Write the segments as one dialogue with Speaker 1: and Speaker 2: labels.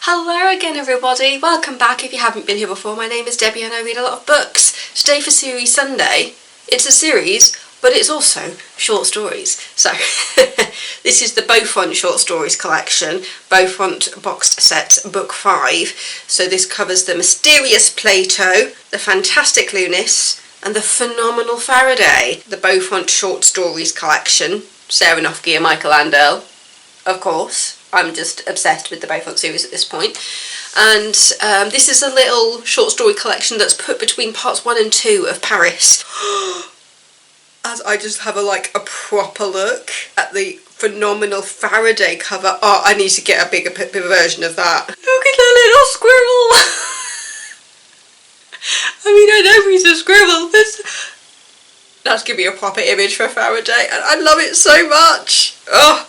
Speaker 1: Hello again everybody, welcome back if you haven't been here before. My name is Debbie and I read a lot of books. Today for Series Sunday, it's a series but it's also short stories. So this is the Beaufont short stories collection, Beaufont boxed set book 5. So this covers the Mysterious Plato, the fantastic Lunis and the phenomenal Faraday. The Beaufont short stories collection, Sarah Noffke and Michael Landell, of course. I'm just obsessed with the Beaufont series at this point. And this is a little short story collection that's put between parts 1 and 2 of Paris. As I just have a proper look at the phenomenal Faraday cover. Oh, I need to get a bigger version of that. Look at the little squirrel! I mean, I know he's a squirrel. That's giving me a proper image for Faraday, and I love it so much. Oh.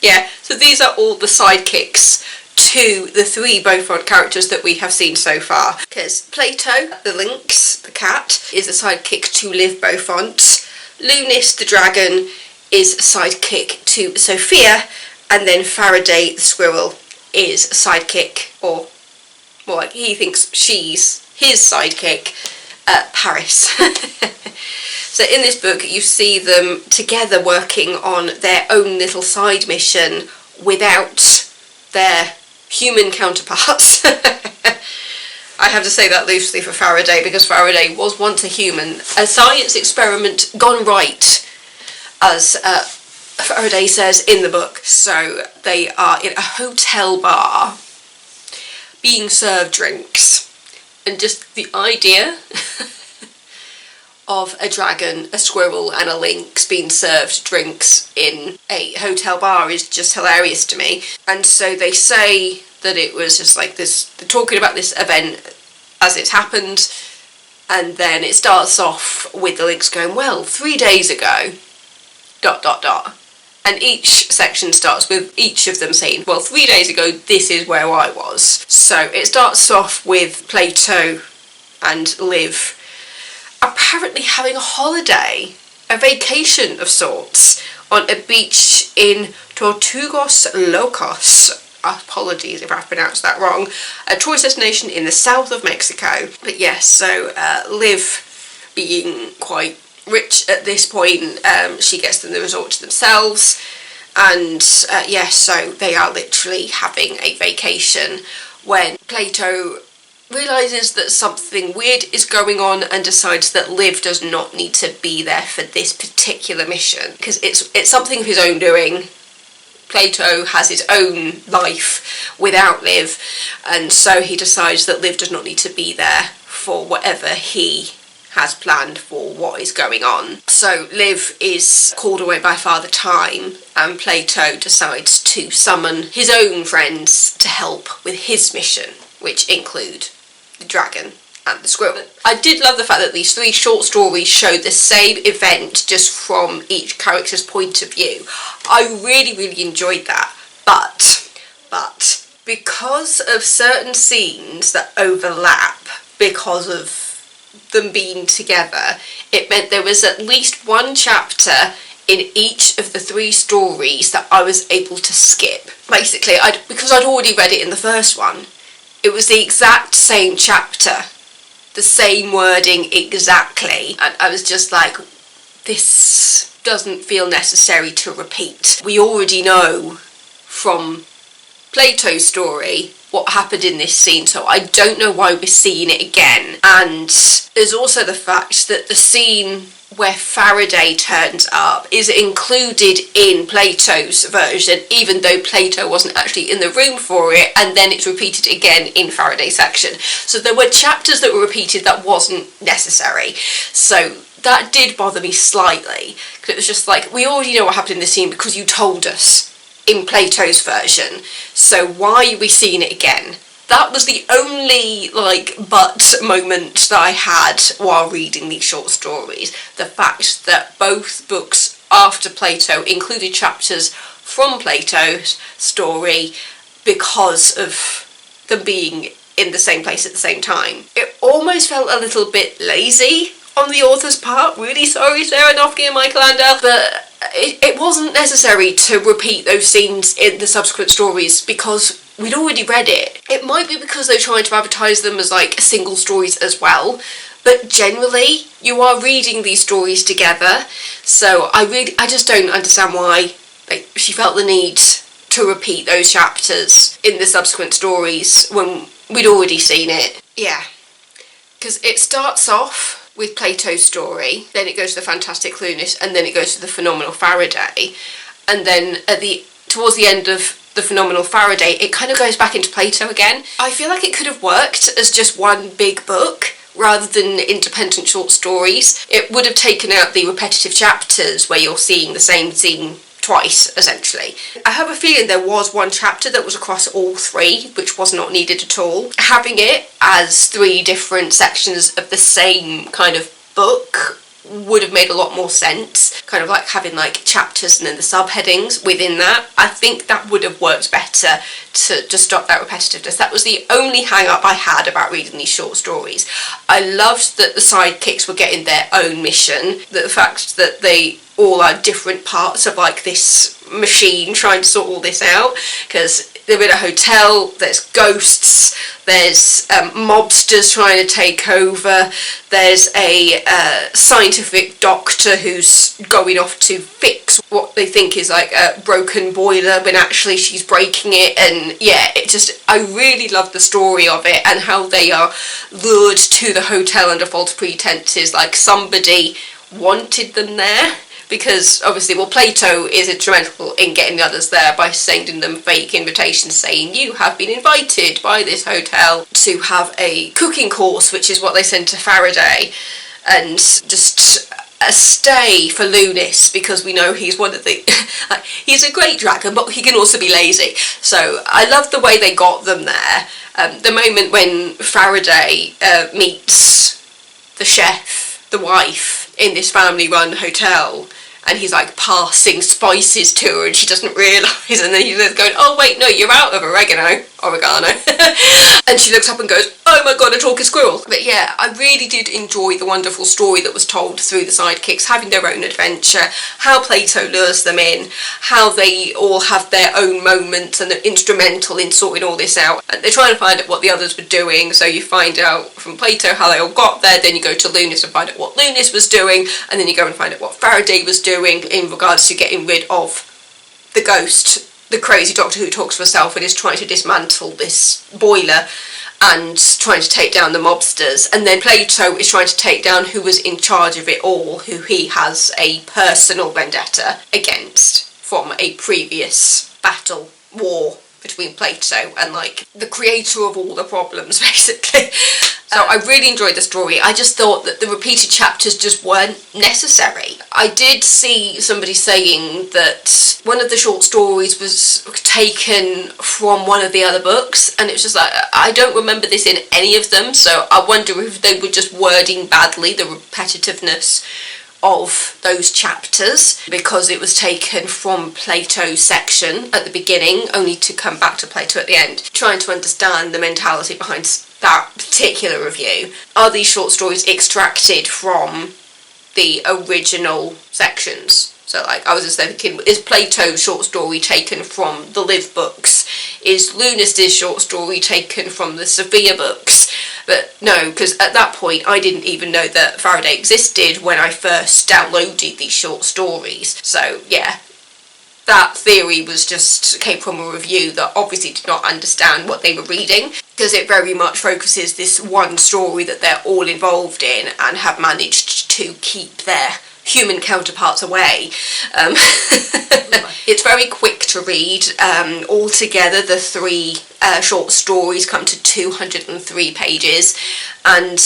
Speaker 1: Yeah, so these are all the sidekicks to the 3 Beaufont characters that we have seen so far. Because Plato, the lynx, the cat, is a sidekick to Liv Beaufont. Lunis, the dragon, is a sidekick to Sophia. And then Faraday, the squirrel, is a sidekick, or more like he thinks she's his sidekick, Paris. So in this book you see them together working on their own little side mission without their human counterparts. I have to say that loosely for Faraday because Faraday was once a human. A science experiment gone right, as Faraday says in the book. So they are in a hotel bar being served drinks, and just the idea of a dragon, a squirrel and a lynx being served drinks in a hotel bar is just hilarious to me. And so they say that it was just like this, they're talking about this event as it's happened, and then it starts off with the lynx going, well, 3 days ago, ... And each section starts with each of them saying, well, 3 days ago, this is where I was. So it starts off with Plato and Liv apparently having a holiday, a vacation of sorts, on a beach in Tortugas Locos. Apologies if I've pronounced that wrong. A tourist destination in the south of Mexico. But yes, so Liv, being quite rich at this point, she gets them the resort to themselves. And yes, so they are literally having a vacation when Plato realises that something weird is going on and decides that Liv does not need to be there for this particular mission because it's something of his own doing. Plato has his own life without Liv, and so he decides that Liv does not need to be there for whatever he has planned for what is going on. So Liv is called away by Father Time, and Plato decides to summon his own friends to help with his mission, which include the dragon and the squirrel. I did love the fact that these 3 short stories showed the same event just from each character's point of view. I really enjoyed that, but because of certain scenes that overlap because of them being together, it meant there was at least one chapter in each of the 3 stories that I was able to skip. Basically, because I'd already read it in the first one, it was the exact same chapter, the same wording exactly, and I was just like, this doesn't feel necessary to repeat. We already know from Plato's story what happened in this scene, so I don't know why we're seeing it again. And there's also the fact that the scene where Faraday turns up is included in Plato's version, even though Plato wasn't actually in the room for it, and then it's repeated again in Faraday's section. So there were chapters that were repeated that wasn't necessary. So that did bother me slightly, because it was just like, we already know what happened in this scene because you told us in Plato's version, so why are we seeing it again? That was the only, but moment that I had while reading these short stories. The fact that both books after Plato included chapters from Plato's story because of them being in the same place at the same time. It almost felt a little bit lazy on the author's part. Really sorry, Sarah Noffke and Michael Landell, but it wasn't necessary to repeat those scenes in the subsequent stories because we'd already read it. It might be because they're trying to advertise them as like single stories as well, but generally you are reading these stories together. So I just don't understand why she felt the need to repeat those chapters in the subsequent stories when we'd already seen it. Yeah, because it starts off with Plato's story, then it goes to the Fantastic Lunis, and then it goes to the Phenomenal Faraday, and then towards the end of the Phenomenal Faraday, it kind of goes back into Plato again. I feel like it could have worked as just one big book rather than independent short stories. It would have taken out the repetitive chapters where you're seeing the same scene twice, essentially. I have a feeling there was one chapter that was across all three, which was not needed at all. Having it as three different sections of the same kind of book would have made a lot more sense, kind of like having like chapters and then the subheadings within that. I think that would have worked better to just stop that repetitiveness. That was the only hang up I had about reading these short stories. I loved that the sidekicks were getting their own mission, the fact that they all are different parts of like this machine trying to sort all this out, because they're in a hotel, there's ghosts, there's mobsters trying to take over, there's a scientific doctor who's going off to fix what they think is like a broken boiler when actually she's breaking it. And yeah, I really love the story of it and how they are lured to the hotel under false pretenses, like somebody wanted them there. Because obviously, Plato is instrumental in getting the others there by sending them fake invitations saying you have been invited by this hotel to have a cooking course, which is what they send to Faraday, and just a stay for Lunis, because we know he's one of the he's a great dragon, but he can also be lazy. So I love the way they got them there. The moment when Faraday meets the chef, the wife, in this family-run hotel, and he's like passing spices to her and she doesn't realise, and then he's going, oh wait, no, you're out of oregano. And she looks up and goes, oh my god, a talking squirrel. But yeah, I really did enjoy the wonderful story that was told through the sidekicks having their own adventure, how Plato lures them in, how they all have their own moments and they're instrumental in sorting all this out. And they're trying to find out what the others were doing, so you find out from Plato how they all got there, then you go to Lunis and find out what Lunis was doing, and then you go and find out what Faraday was doing in regards to getting rid of the ghost, the crazy doctor who talks for herself and is trying to dismantle this boiler and trying to take down the mobsters. And then Plato is trying to take down who was in charge of it all, who he has a personal vendetta against from a previous battle, war between Plato and like the creator of all the problems, basically. So I really enjoyed the story. I just thought that the repeated chapters just weren't necessary. I did see somebody saying that one of the short stories was taken from one of the other books, and it was just like, I don't remember this in any of them, so I wonder if they were just wording badly the repetitiveness of those chapters, because it was taken from Plato's section at the beginning only to come back to Plato at the end. Trying to understand the mentality behind that particular review. Are these short stories extracted from the original sections? So like, I was just thinking, is Plato's short story taken from the Live books? Is Lunis' short story taken from the Sophia books? But no, because at that point I didn't even know that Faraday existed when I first downloaded these short stories. So yeah, that theory came from a review that obviously did not understand what they were reading, because it very much focuses this one story that they're all involved in and have managed to keep their human counterparts away. It's very quick to read. Altogether, the three short stories come to 203 pages, and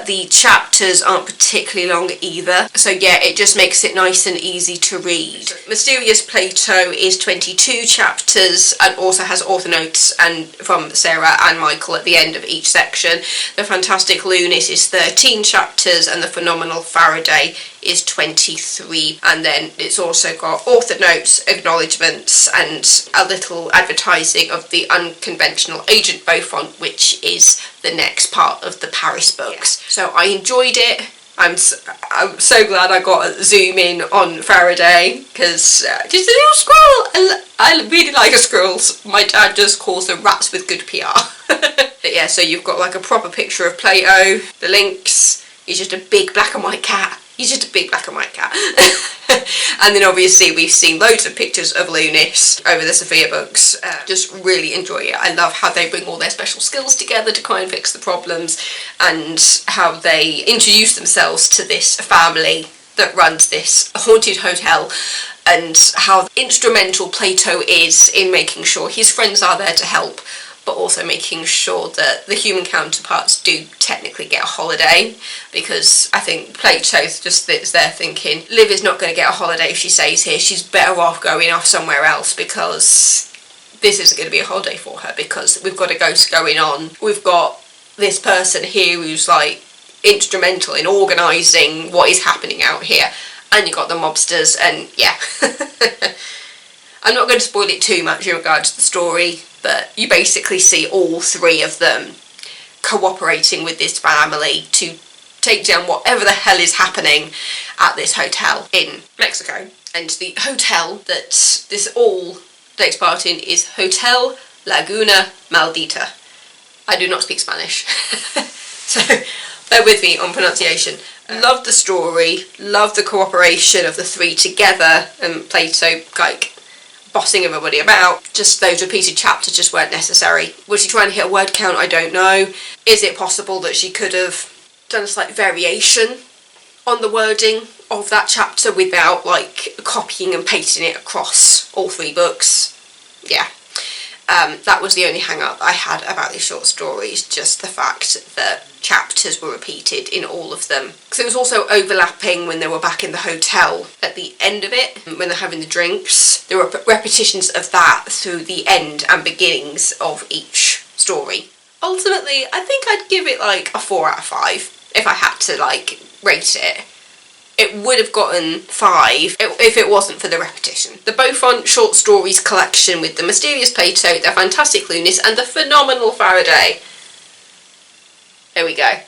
Speaker 1: the chapters aren't particularly long either. So yeah, it just makes it nice and easy to read. Mysterious Plato is 22 chapters and also has author notes and from Sarah and Michael at the end of each section. The Fantastic Lunis is 13 chapters and the Phenomenal Faraday is 23, and then it's also got author notes, acknowledgements, and a little advertising of the unconventional Agent Beaufont, which is the next part of the Paris books. So I enjoyed it. I'm so glad I got a zoom in on Faraday, because just a little squirrel. I really like squirrels. My dad just calls them rats with good PR. But yeah, so you've got like a proper picture of Plato, the lynx. He's just a big black and white cat. He's just a big black and white cat. And then obviously we've seen loads of pictures of Lunis over the Sophia books. Just really enjoy it. I love how they bring all their special skills together to try and fix the problems, and how they introduce themselves to this family that runs this haunted hotel, and how instrumental Plato is in making sure his friends are there to help, but also making sure that the human counterparts do technically get a holiday, because I think Plato just sits there thinking, Liv is not going to get a holiday if she stays here, she's better off going off somewhere else, because this isn't going to be a holiday for her, because we've got a ghost going on, we've got this person here who's like instrumental in organising what is happening out here, and you've got the mobsters, and yeah. I'm not going to spoil it too much in regards to the story, but you basically see all three of them cooperating with this family to take down whatever the hell is happening at this hotel in Mexico. And the hotel that this all takes part in is Hotel Laguna Maldita. I do not speak Spanish, so bear with me on pronunciation. Love the story, love the cooperation of the three together, and Plato like bossing everybody about. Just those repeated chapters just weren't necessary. Was she trying to hit a word count? I don't know. Is it possible that she could have done a slight variation on the wording of that chapter without like copying and pasting it across all three books? Yeah. That was the only hang-up I had about these short stories, just the fact that chapters were repeated in all of them. Because it was also overlapping when they were back in the hotel at the end of it, when they're having the drinks. There were repetitions of that through the end and beginnings of each story. Ultimately, I think I'd give it like a 4 out of 5 if I had to like rate it. It would have gotten 5 if it wasn't for the repetition. The Beaufont short stories collection with the Mysterious Plato, the fantastic Lunis, and the phenomenal Faraday. There we go.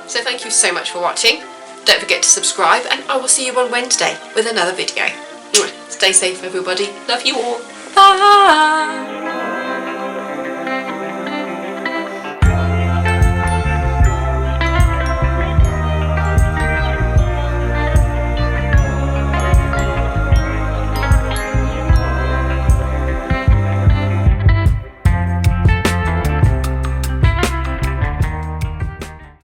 Speaker 1: So thank you so much for watching. Don't forget to subscribe, and I will see you on Wednesday with another video. Stay safe, everybody. Love you all. Bye!